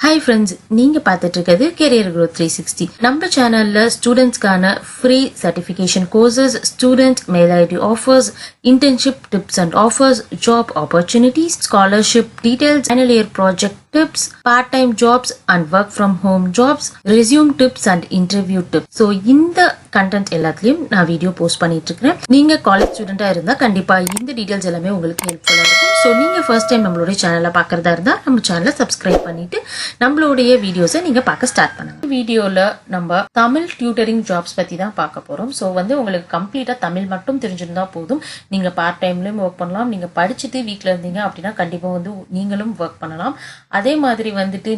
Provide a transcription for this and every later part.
Hi friends, நீங்க பார்த்துட்டு இருக்கிறது Career Growth 360. நம்ம சேனல்ல ஸ்டூடெண்ட்ஸ்க்கான free certification courses, student mail ID offers, internship tips and offers, job opportunities, scholarship details, final year project tips, part-time jobs and work from home jobs, resume tips and interview tips. So இந்த content எல்லாத்துலயும் நான் video post பண்ணிட்டு இருக்கேன். நீங்க college ஸ்டூடெண்டா இருந்தா கண்டிப்பா இந்த details எல்லாமே உங்களுக்கு ஹெல்ப்ஃபுல்லா இருக்கும். ஸோ நீங்க ஃபர்ஸ்ட் டைம் நம்மளுடைய சேனலை பார்க்கறதா இருந்தா நம்ம சேனலை சப்ஸ்கிரைப் பண்ணிட்டு நம்மளுடைய வீடியோஸை நீங்க பார்க்க ஸ்டார்ட் பண்ணுங்க. வீடியோல நம்ம தமிழ் டியூட்டரிங் ஜாப்ஸ் பத்தி தான் பார்க்க போறோம். ஸோ உங்களுக்கு கம்ப்ளீட்டா தமிழ் மட்டும் தெரிஞ்சிருந்தா போதும். நீங்க பார்ட் டைம்லயும் ஒர்க் பண்ணலாம். நீங்க படிச்சுட்டு வீட்ல இருந்தீங்க அப்படின்னா கண்டிப்பா நீங்களும் ஒர்க் பண்ணலாம். அதே மாதிரி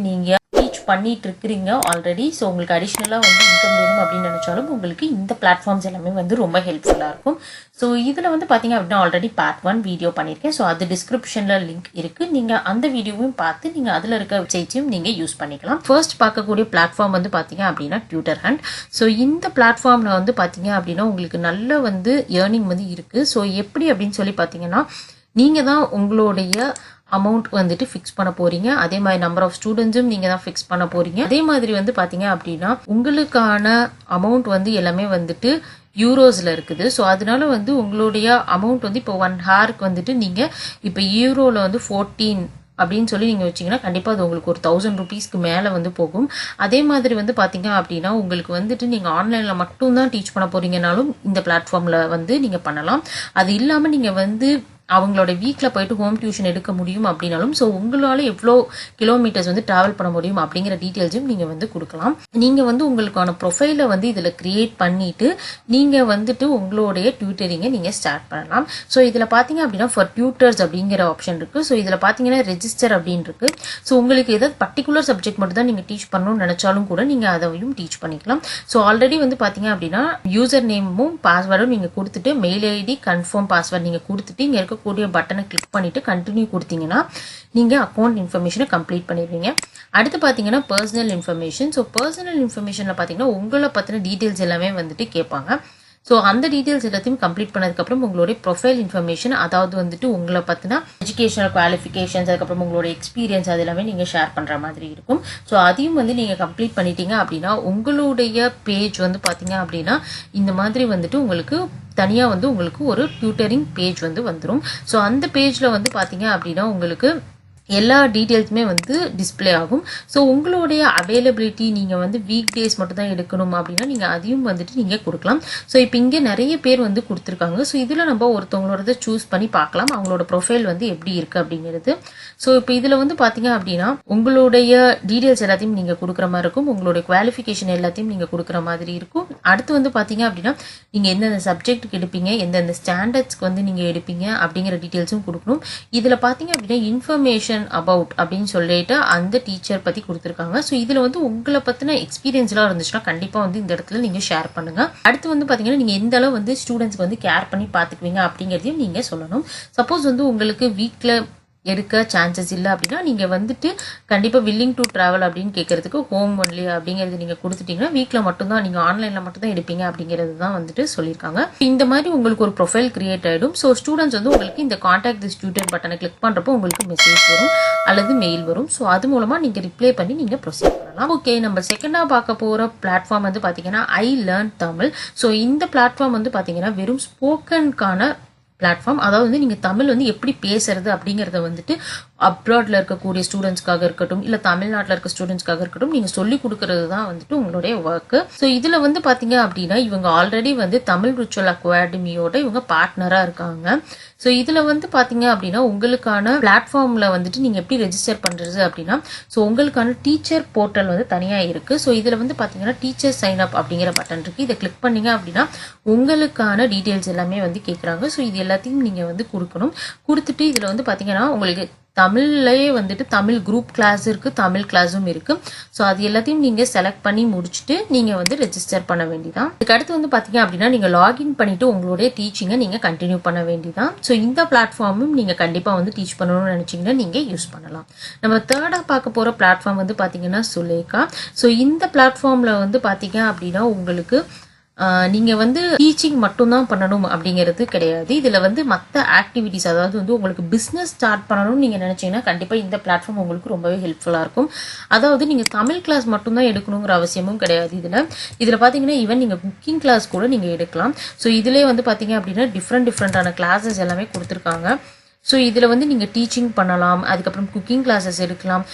நீங்க டீச் பண்ணிட்டு இருக்கிறீங்க ஆல்ரெடி. ஸோ உங்களுக்கு அடிஷ்னலா இன்கம் வேணும் அப்படின்னு நினைச்சாலும் உங்களுக்கு இந்த பிளாட்ஃபார்ம்ஸ் எல்லாமே ரொம்ப ஹெல்ப்ஃபுல்லா இருக்கும். ஸோ இதுல பாத்தீங்க அப்படின்னா ஆல்ரெடி பார்ட் 1 வீடியோ பண்ணிருக்கேன். ஸோ அது டிஸ்கிரிப்ஷன்ல லிங்க் இருக்கு. நீங்க அந்த வீடியோவையும் பார்த்து நீங்க அதுல இருக்க வெப்சைட்டையும் நீங்க யூஸ் பண்ணிக்கலாம். ஃபர்ஸ்ட் பார்க்கக்கூடிய பிளாட்ஃபார்ம் பாத்தீங்க அப்படின்னா டியூட்டர் ஹண்ட். ஸோ இந்த பிளாட்ஃபார்ம்ல பாத்தீங்க அப்படின்னா உங்களுக்கு நல்ல ஏர்னிங் இருக்கு. ஸோ எப்படி அப்படின்னு சொல்லி பாத்தீங்கன்னா நீங்க தான் உங்களுடைய அமௌண்ட் ஃபிக்ஸ் பண்ண போறீங்க. அதே மாதிரி நம்பர் ஆஃப் ஸ்டூடெண்ட்ஸும் நீங்க தான் ஃபிக்ஸ் பண்ண போறீங்க. அதே மாதிரி பாத்தீங்க அப்படின்னா உங்களுக்கான அமௌண்ட் எல்லாமே யூரோஸ்ல இருக்குது. ஸோ அதனால உங்களுடைய அமௌண்ட் இப்போ 1 ஹாருக்கு நீங்க இப்போ யூரோல 14 அப்படின்னு சொல்லி நீங்க வச்சீங்கன்னா கண்டிப்பா அது உங்களுக்கு ஒரு 1000 ருபீஸ்க்கு மேல போகும். அதே மாதிரி பாத்தீங்க அப்படின்னா உங்களுக்கு நீங்க ஆன்லைன்ல மட்டும் தான் டீச் பண்ண போறீங்கனாலும் இந்த பிளாட்ஃபார்ம்ல நீங்க பண்ணலாம். அது இல்லாம நீங்க அவங்களோட வீக்ல போயிட்டு ஹோம் டியூஷன் எடுக்க முடியும் அப்படின்னாலும் ஸோ உங்களால எவ்வளோ கிலோமீட்டர்ஸ் டிராவல் பண்ண முடியும் அப்படிங்கிற டீட்டெயில்ஸும் நீங்க கொடுக்கலாம். நீங்க உங்களுக்கான ப்ரொஃபைல இதுல கிரியேட் பண்ணிட்டு நீங்க உங்களுடைய டியூட்டரிங்கை நீங்க ஸ்டார்ட் பண்ணலாம். ஸோ இதுல பாத்தீங்க அப்படின்னா ஃபார் டியூட்டர்ஸ் அப்படிங்கிற ஆப்ஷன் இருக்கு. ஸோ இதுல பாத்தீங்கன்னா ரெஜிஸ்டர் அப்படின்னு இருக்கு. ஸோ உங்களுக்கு ஏதாவது பர்டிகுலர் சப்ஜெக்ட் மட்டும் தான் நீங்க டீச் பண்ணணும்னு நினைச்சாலும் கூட நீங்க அதையும் டீச் பண்ணிக்கலாம். ஸோ ஆல்ரெடி பாத்தீங்க அப்படின்னா யூசர் நேமும் பாஸ்வேர்டும் நீங்க கொடுத்துட்டு மெயில் ஐடி கன்ஃபார்ம் பாஸ்வேர்ட் நீங்க கொடுத்துட்டு இங்க இருக்க கூடிய பட்டனை கிளிக் பண்ணிட்டு கண்டினியூ கொடுத்தீங்கன்னா நீங்க அக்கௌண்ட் இன்ஃபர்மேஷனை கம்ப்ளீட் பண்ணிடுவீங்க. அடுத்து பாத்தீங்கன்னா பர்சனல் இன்ஃபர்மேஷன். ஸோ பர்சனல் இன்ஃபர்மேஷன்ல பாத்தீங்கன்னா உங்களை பத்தின டீடைல்ஸ் எல்லாமே கேட்பாங்க. ஸோ அந்த டீடைல்ஸ் எல்லாத்தையும் கம்ப்ளீட் பண்ணதுக்கப்புறம் உங்களுடைய ப்ரொஃபைல் இன்ஃபர்மேஷன், அதாவது உங்களை பத்தின எஜுகேஷனல் குவாலிஃபிகேஷன்ஸ், அதுக்கப்புறம் உங்களோட எக்ஸ்பீரியன்ஸ் அது எல்லாமே நீங்க ஷேர் பண்ற மாதிரி இருக்கும். ஸோ அதையும் நீங்க கம்ப்ளீட் பண்ணிட்டீங்க அப்படின்னா உங்களுடைய பேஜ் பாத்தீங்க அப்படின்னா இந்த மாதிரி உங்களுக்கு தனியா உங்களுக்கு ஒரு டியூட்டரிங் பேஜ் வந்துடும். ஸோ அந்த பேஜ்ல பாத்தீங்க அப்படின்னா உங்களுக்கு எல்லா டீட்டெயில்ஸுமே டிஸ்பிளே ஆகும். ஸோ உங்களுடைய அவைலபிலிட்டி நீங்க வீக் டேஸ் மட்டும் தான் எடுக்கணும் அப்படின்னா நீங்க அதையும் நீங்க கொடுக்கலாம். ஸோ இப்போ இங்கே நிறைய பேர் கொடுத்துருக்காங்க. ஸோ இதுல நம்ம ஒருத்தவங்களோட சூஸ் பண்ணி பார்க்கலாம் அவங்களோட ப்ரொஃபைல் எப்படி இருக்கு அப்படிங்கிறது. ஸோ இப்போ இதுல பாத்தீங்க அப்படின்னா உங்களுடைய டீடைல்ஸ் எல்லாத்தையும் நீங்க கொடுக்குற மாதிரி இருக்கும். உங்களுடைய குவாலிஃபிகேஷன் எல்லாத்தையும் நீங்க கொடுக்குற மாதிரி இருக்கும். அடுத்து பாத்தீங்க அப்படின்னா நீங்க எந்தெந்த சப்ஜெக்ட்டுக்கு எடுப்பீங்க, எந்தெந்த ஸ்டாண்டர்ட்ஸ்க்கு நீங்க எடுப்பீங்க அப்படிங்கிற டீடைல்ஸும் கொடுக்கணும். இதுல பாத்தீங்க அப்படின்னா இன்ஃபர்மேஷன் அபவுட் அப்படின்னு சொல்லிட்டு அந்த டீச்சர் பத்தி கொடுத்திருக்காங்க. சோ இதுல உங்களை பத்தின எக்ஸ்பீரியன்ஸ் எல்லாம் இருந்துச்சுன்னா கண்டிப்பா இந்த இடத்துல நீங்க ஷேர் பண்ணுங்க. அடுத்து பாத்தீங்கன்னா நீங்க எந்த அளவு ஸ்டூடெண்ட்ஸ்க்கு கேர் பண்ணி பாத்துக்குவீங்க அப்படிங்கறதையும் நீங்க சொல்லணும். சப்போஸ் உங்களுக்கு வீக்ல எடுக்க சான்சஸ் இல்லை அப்படின்னா நீங்க கண்டிப்பா வில்லிங் டு டிராவல் அப்படின்னு கேட்கறதுக்கு ஹோம் ஒன்லி அப்படிங்கறது நீங்க கொடுத்துட்டீங்கன்னா வீக்ல மட்டும்தான் நீங்க ஆன்லைன்ல மட்டும் தான் எடுப்பீங்க அப்படிங்கிறது தான் சொல்லியிருக்காங்க. இந்த மாதிரி உங்களுக்கு ஒரு ப்ரொஃபைல் கிரியேட் ஆயிடும். ஸோ ஸ்டூடெண்ட்ஸ் உங்களுக்கு இந்த கான்டாக்ட் திஸ் டியூட்டர் பட்டனை கிளிக் பண்றப்போ உங்களுக்கு மெசேஜ் வரும் அல்லது மெயில் வரும். ஸோ அது மூலமா நீங்க ரிப்ளை பண்ணி நீங்க ப்ரொசீட் பண்ணலாம். ஓகே, நம்ம செகண்டா பார்க்க போற பிளாட்ஃபார்ம் பாத்தீங்கன்னா ஐ லேர்ன் தமிழ். ஸோ இந்த பிளாட்ஃபார்ம் பாத்தீங்கன்னா வெறும் ஸ்போக்கனுக்கான பிளாட்ஃபார்ம். அதாவது நீங்க தமிழ் எப்படி பேசுறது அப்படிங்கறத அப்ராட்ல இருக்கக்கூடிய ஸ்டூடெண்ட்ஸ்க்காக இருக்கட்டும் இல்ல தமிழ்நாட்டில் இருக்க ஸ்டூடெண்ட்ஸ்க்காக இருக்கட்டும் நீங்க சொல்லி கொடுக்கறது தான் உங்களுடைய ஒர்க். ஸோ இதுல பாத்தீங்க அப்படின்னா இவங்க ஆல்ரெடி தமிழ் ரிச்சுவல் அகாடமியோட இவங்க பார்ட்னரா இருக்காங்க. ஸோ இதுல பாத்தீங்க அப்படின்னா உங்களுக்கான பிளாட்ஃபார்ம்ல நீங்க எப்படி ரெஜிஸ்டர் பண்றது அப்படின்னா ஸோ உங்களுக்கான டீச்சர் போர்ட்டல் தனியா இருக்கு. ஸோ இதுல பாத்தீங்கன்னா டீச்சர் சைன் அப் அப்படிங்கிற பட்டன் இருக்கு. இதை கிளிக் பண்ணீங்க அப்படின்னா உங்களுக்கான டீடைல்ஸ் எல்லாமே கேட்கறாங்க. ஸோ இது எல்லாத்தையும் நீங்க கொடுக்கணும். கொடுத்துட்டு இதுல பாத்தீங்கன்னா உங்களுக்கு தமிழ்லயே தமிழ் குரூப் கிளாஸ் இருக்கு, தமிழ் கிளாஸும் இருக்கு. ஸோ அது எல்லாத்தையும் நீங்க செலக்ட் பண்ணி முடிச்சுட்டு நீங்க ரெஜிஸ்டர் பண்ண வேண்டியதான். இதுக்கு அடுத்து பாத்தீங்க அப்படின்னா நீங்க லாகின் பண்ணிட்டு உங்களுடைய டீச்சிங்கை நீங்க கண்டினியூ பண்ண வேண்டியதான். ஸோ இந்த பிளாட்ஃபார்மும் நீங்க கண்டிப்பா டீச் பண்ணணும்னு நினைச்சீங்கன்னா நீங்க யூஸ் பண்ணலாம். நம்ம தேர்டா பார்க்க போற பிளாட்ஃபார்ம் பாத்தீங்கன்னா சுலேகா. ஸோ இந்த பிளாட்ஃபார்ம்ல பாத்தீங்க அப்படின்னா உங்களுக்கு நீங்க வந்து டீச்சிங் மட்டும் தான் பண்ணணும் அப்படிங்கிறது கிடையாது. இதுல வந்து மற்ற ஆக்டிவிட்டிஸ், அதாவது வந்து உங்களுக்கு பிசினஸ் ஸ்டார்ட் பண்ணணும்னு நீங்க நினைச்சீங்கன்னா கண்டிப்பா இந்த பிளாட்ஃபார்ம் உங்களுக்கு ரொம்பவே ஹெல்ப்ஃபுல்லா இருக்கும். அதாவது நீங்க தமிழ் கிளாஸ் மட்டும் தான் எடுக்கணுங்கிற அவசியமும் கிடையாது. இதுல பாத்தீங்கன்னா ஈவன் நீங்க குக்கிங் கிளாஸ் கூட நீங்க எடுக்கலாம். ஸோ இதுலேயே வந்து பாத்தீங்க அப்படின்னா டிஃப்ரெண்டான கிளாஸஸ் எல்லாமே கொடுத்துருக்காங்க. ஸோ இதில் வந்து நீங்கள் டீச்சிங் பண்ணலாம், அதுக்கப்புறம் குக்கிங் கிளாஸஸ் எடுக்கலாம்.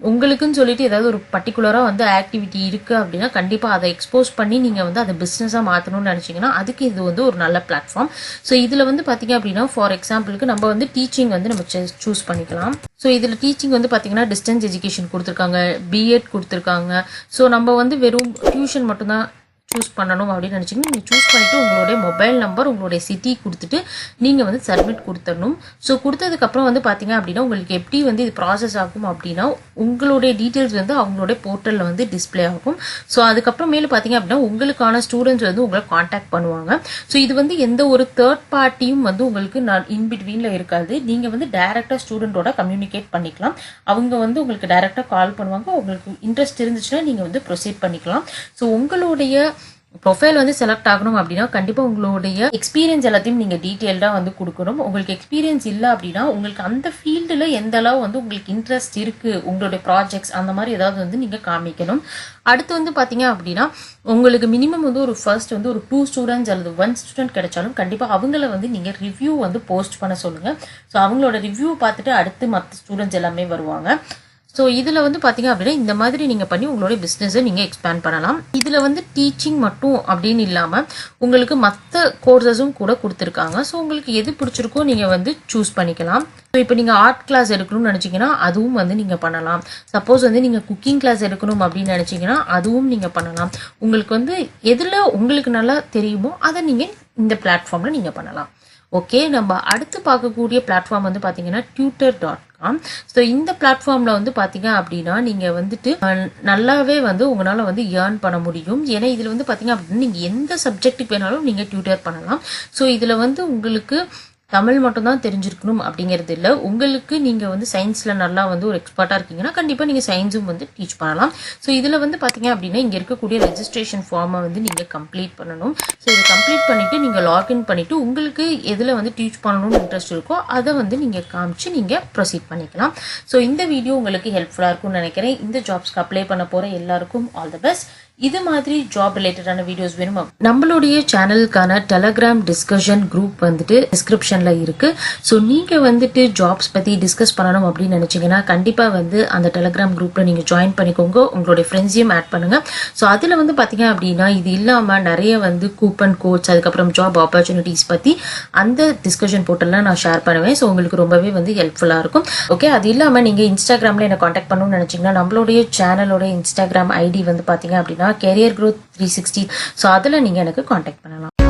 உங்களுக்குன்னு சொல்லிட்டு ஏதாவது ஒரு பர்டிகுலராக வந்து ஆக்டிவிட்டி இருக்குது அப்படின்னா கண்டிப்பாக அதை எக்ஸ்போஸ் பண்ணி நீங்கள் வந்து அதை பிஸ்னஸாக மாற்றணும்னு நினச்சிங்கன்னா அதுக்கு இது வந்து ஒரு நல்ல பிளாட்ஃபார்ம். ஸோ இதில் வந்து பார்த்தீங்க அப்படின்னா ஃபார் எக்ஸாம்பிளுக்கு நம்ம வந்து டீச்சிங் வந்து நம்ம சூஸ் பண்ணிக்கலாம். ஸோ இதில் டீச்சிங் வந்து பார்த்தீங்கன்னா டிஸ்டன்ஸ் எஜுகேஷன் கொடுத்துருக்காங்க, பிஎட் கொடுத்துருக்காங்க. ஸோ நம்ம வந்து வெறும் டியூஷன் மட்டும்தான் சூஸ் பண்ணணும் அப்படின்னு நினச்சிங்கன்னா நீங்கள் சூஸ் பண்ணிவிட்டு உங்களுடைய மொபைல் நம்பர், உங்களுடைய சிட்டி கொடுத்துட்டு நீங்கள் வந்து சப்மிட் கொடுத்துடணும். ஸோ கொடுத்ததுக்கப்புறம் வந்து பார்த்தீங்க அப்படின்னா உங்களுக்கு எப்படி வந்து இது ப்ராசஸ் ஆகும் அப்படின்னா உங்களுடைய டீட்டெயில்ஸ் வந்து அவங்களுடைய போர்ட்டலில் வந்து டிஸ்பிளே ஆகும். ஸோ அதுக்கப்புறமேல பார்த்தீங்க அப்படின்னா உங்களுக்கான ஸ்டூடெண்ட்ஸ் வந்து உங்களை காண்டாக்ட் பண்ணுவாங்க. ஸோ இது வந்து எந்த ஒரு தேர்ட் பார்ட்டியும் வந்து உங்களுக்கு இன்பிட்வீனில் இருக்காது. நீங்கள் வந்து டைரெக்டாக ஸ்டூடெண்ட்டோட கம்யூனிகேட் பண்ணிக்கலாம். அவங்க வந்து உங்களுக்கு டைரெக்டாக கால் பண்ணுவாங்க. உங்களுக்கு இன்ட்ரெஸ்ட் இருந்துச்சுன்னா நீங்கள் வந்து ப்ரொசீட் பண்ணிக்கலாம். ஸோ உங்களுடைய ப்ரொஃபைல் வந்து செலக்ட் ஆகணும் அப்படின்னா கண்டிப்பாக உங்களுடைய எக்ஸ்பீரியன்ஸ் எல்லாத்தையும் நீங்கள் டீட்டெயில்டாக வந்து கொடுக்கணும். உங்களுக்கு எக்ஸ்பீரியன்ஸ் இல்லை அப்படின்னா உங்களுக்கு அந்த ஃபீல்டில் எந்த அளவு வந்து உங்களுக்கு இன்ட்ரெஸ்ட் இருக்குது, உங்களுடைய ப்ராஜெக்ட்ஸ் அந்த மாதிரி ஏதாவது வந்து நீங்கள் காமிக்கணும். அடுத்து வந்து பார்த்தீங்க அப்படின்னா உங்களுக்கு மினிமம் வந்து ஒரு ஃபர்ஸ்ட் வந்து ஒரு 2 ஸ்டூடெண்ட்ஸ் அல்லது 1 ஸ்டூடெண்ட் கிடைச்சாலும் கண்டிப்பாக அவங்கள வந்து நீங்கள் ரிவ்யூ வந்து போஸ்ட் பண்ண சொல்லுங்கள். ஸோ அவங்களோட ரிவ்யூ பார்த்துட்டு அடுத்து மற்ற ஸ்டூடெண்ட்ஸ் எல்லாமே வருவாங்க. ஸோ இதில் வந்து பார்த்தீங்க அப்படின்னா இந்த மாதிரி நீங்கள் பண்ணி உங்களுடைய பிஸ்னஸை நீங்கள் எக்ஸ்பேண்ட் பண்ணலாம். இதில் வந்து டீச்சிங் மட்டும் அப்படின்னு இல்லாமல் உங்களுக்கு மற்ற கோர்சஸும் கூட கொடுத்துருக்காங்க. ஸோ உங்களுக்கு எது பிடிச்சிருக்கோ நீங்கள் வந்து சூஸ் பண்ணிக்கலாம். ஸோ இப்போ நீங்கள் ஆர்ட் கிளாஸ் எடுக்கணும்னு நினச்சிங்கன்னா அதுவும் வந்து நீங்கள் பண்ணலாம். சப்போஸ் வந்து நீங்கள் குக்கிங் கிளாஸ் எடுக்கணும் அப்படின்னு நினச்சிங்கன்னா அதுவும் நீங்கள் பண்ணலாம். உங்களுக்கு வந்து எதில் உங்களுக்கு நல்லா தெரியுமோ அதை நீங்கள் இந்த பிளாட்ஃபார்மில் நீங்கள் பண்ணலாம். ஓகே, நம்ம அடுத்து பார்க்கக்கூடிய பிளாட்ஃபார்ம் வந்து பார்த்தீங்கன்னா tutor.com. ஸோ இந்த பிளாட்ஃபார்மில் வந்து பார்த்தீங்க அப்படின்னா நீங்கள் வந்துட்டு நல்லாவே வந்து உங்களால் வந்து ஏர்ன் பண்ண முடியும். ஏன்னா இதில் வந்து பார்த்தீங்க அப்படின்னா நீங்கள் எந்த சப்ஜெக்ட்டுக்கு வேணாலும் நீங்கள் டியூட்டர் பண்ணலாம். ஸோ இதில் வந்து உங்களுக்கு தமிழ் மட்டும்தான் தெரிஞ்சிருக்கணும் அப்படிங்கிறது இல்லை. உங்களுக்கு நீங்கள் வந்து சயின்ஸில் நல்லா வந்து ஒரு எக்ஸ்பர்ட்டாக இருக்கீங்கன்னா கண்டிப்பாக நீங்கள் சயின்ஸும் வந்து டீச் பண்ணலாம். ஸோ இதில் வந்து பார்த்தீங்க அப்படின்னா இங்கே இருக்கக்கூடிய ரெஜிஸ்ட்ரேஷன் ஃபார்மை வந்து நீங்கள் கம்ப்ளீட் பண்ணணும். ஸோ இதை கம்ப்ளீட் பண்ணிவிட்டு நீங்கள் லாக்இன் பண்ணிவிட்டு உங்களுக்கு எதில் வந்து டீச் பண்ணணும்னு இன்ட்ரெஸ்ட் இருக்கோ அதை வந்து நீங்கள் காமிச்சு நீங்கள் ப்ரொசீட் பண்ணிக்கலாம். ஸோ இந்த வீடியோ உங்களுக்கு ஹெல்ப்ஃபுல்லாக இருக்கும்னு நினைக்கிறேன். இந்த ஜாப்ஸ்க்கு அப்ளை பண்ண போகிற எல்லாருக்கும் ஆல் தி பெஸ்ட். இது மாதிரி ஜாப் ரிலேட்டடான வீடியோஸ் வேணும். நம்மளுடைய சேனலுக்கான டெலகிராம் டிஸ்கஷன் குரூப் வந்துட்டு டிஸ்கிரிப்ஷன்ல இருக்கு. ஸோ நீங்க வந்துட்டு ஜாப்ஸ் பத்தி டிஸ்கஸ் பண்ணணும் அப்படின்னு நினைச்சீங்கன்னா கண்டிப்பா வந்து அந்த டெலகிராம் குரூப்ல நீங்க ஜாயின் பண்ணிக்கோங்க. உங்களுடைய ஃப்ரெண்ட்ஸையும் ஆட் பண்ணுங்க. ஸோ அதுல வந்து பாத்தீங்க அப்படின்னா இது இல்லாம நிறைய வந்து கூப்பன் கோட்ஸ், அதுக்கப்புறம் ஜாப் ஆப்பர்ச்சுனிட்டிஸ் பத்தி அந்த டிஸ்கஷன் போர்ட்டல்ல நான் ஷேர் பண்ணுவேன். ஸோ உங்களுக்கு ரொம்பவே வந்து ஹெல்ப்ஃபுல்லா இருக்கும். ஓகே, அது இல்லாம நீங்க இன்ஸ்டாகிராம்ல என்ன கான்டாக்ட் பண்ணணும்னு நினைச்சீங்கன்னா நம்மளுடைய சேனலோட இன்ஸ்டாகிராம் ஐடி வந்து பாத்தீங்க அப்படின்னா career growth 360. ஸோ அதில் நீங்கள் எனக்கு காண்டாக்ட் பண்ணலாம்.